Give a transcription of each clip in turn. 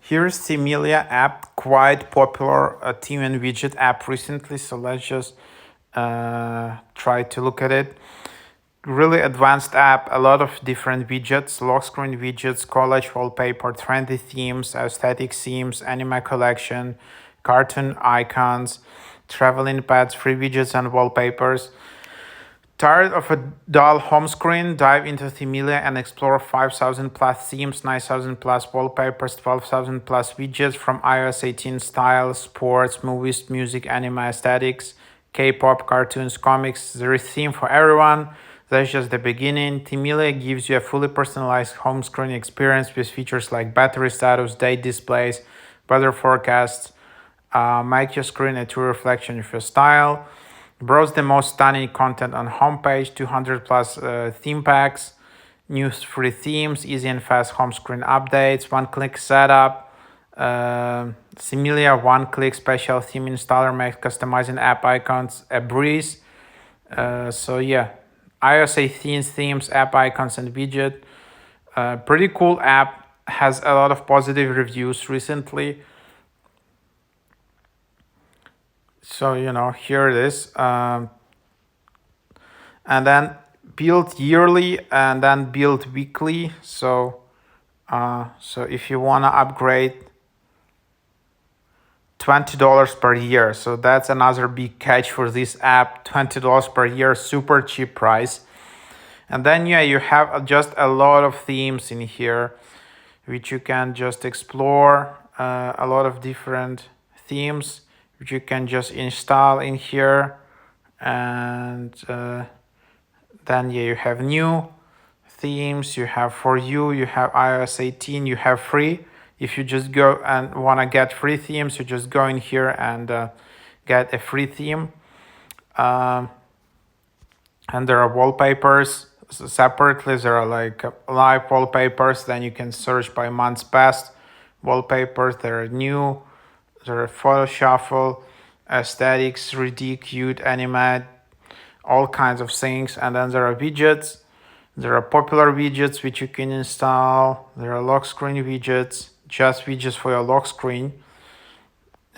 Here's Themelia app, quite popular theme and widget app recently. So let's just try to look at it. Really advanced app, a lot of different widgets, lock screen widgets, collage wallpaper, trendy themes, aesthetic themes, anime collection, cartoon icons, traveling pads, free widgets and wallpapers. Tired of a dull home screen? Dive into Themelia and explore 5,000 plus themes, 9,000 plus wallpapers, 12,000 plus widgets from iOS 18 style, sports, movies, music, anime, aesthetics, K-pop, cartoons, comics. There is theme for everyone. That's just the beginning. Themelia gives you a fully personalized home screen experience with features like battery status, date displays, weather forecasts, make your screen a true reflection of your style. Browse the most stunning content on homepage, 200 plus theme packs, new free themes, easy and fast home screen updates, one-click setup, Themelia one-click special theme installer makes customizing app icons a breeze. So yeah, iOS 18 themes, app icons, and widget. Pretty cool app, has a lot of positive reviews recently. So here it is. And then build yearly and then build weekly. So if you want to upgrade, $20 per year. So that's another big catch for this app. $20 per year, super cheap price. And then you have just a lot of themes in here which you can just explore. A lot of different themes which you can just install in here. And then you have new themes, you have for you have iOS 18, you have free. If you just go and want to get free themes, you just go in here and get a free theme. And there are wallpapers. So separately, there are like live wallpapers. Then you can search by months past wallpapers. There are new. There are photo shuffle, aesthetics, 3D, cute, anime, all kinds of things. And then there are widgets. There are popular widgets which you can install. There are lock screen widgets, just widgets for your lock screen.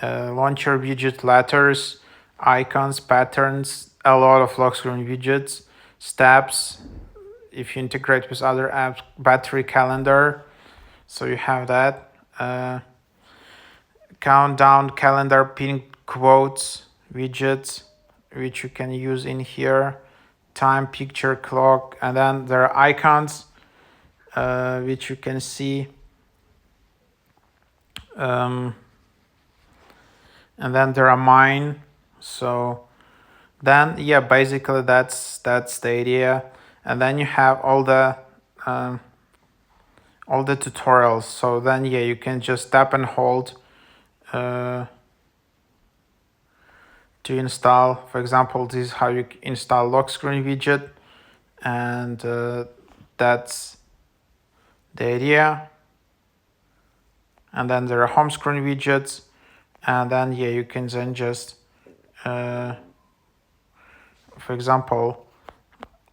Launcher widget, letters, icons, patterns, a lot of lock screen widgets, steps, if you integrate with other apps, battery calendar. So you have that. Countdown calendar, pin quotes, widgets, which you can use in here. Time, picture, clock, and then there are icons, which you can see. And then there are mine. So then basically that's the idea. And then you have all the tutorials. So then you can just tap and hold to install. For example, this is how you install lock screen widget, and that's the idea. And then there are home screen widgets, and then you can then just for example,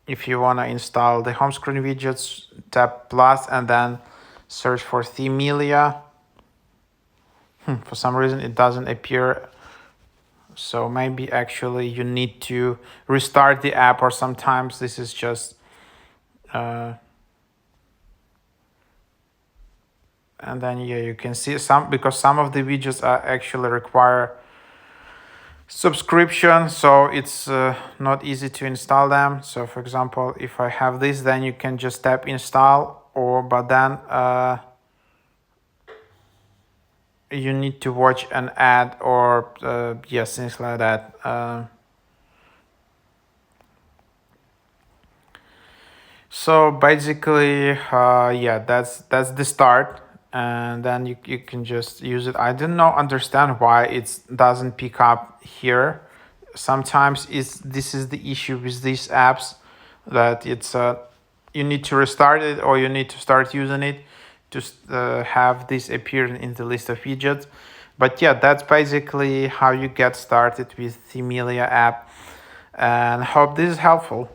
if you want to install the home screen widgets, tap plus and then search for Themelia. For some reason it doesn't appear. So maybe actually you need to restart the app, or sometimes this is just and then you can see because some of the widgets actually require subscription, so it's not easy to install them. So for example, if I have this, then you can just tap install, but then you need to watch an ad or things like that. So basically, that's the start, and then you can just use it. I didn't understand why it doesn't pick up here. Sometimes this is the issue with these apps, that it's you need to restart it or you need to start using it to have this appear in the list of widgets. But that's basically how you get started with Themelia app, and hope this is helpful.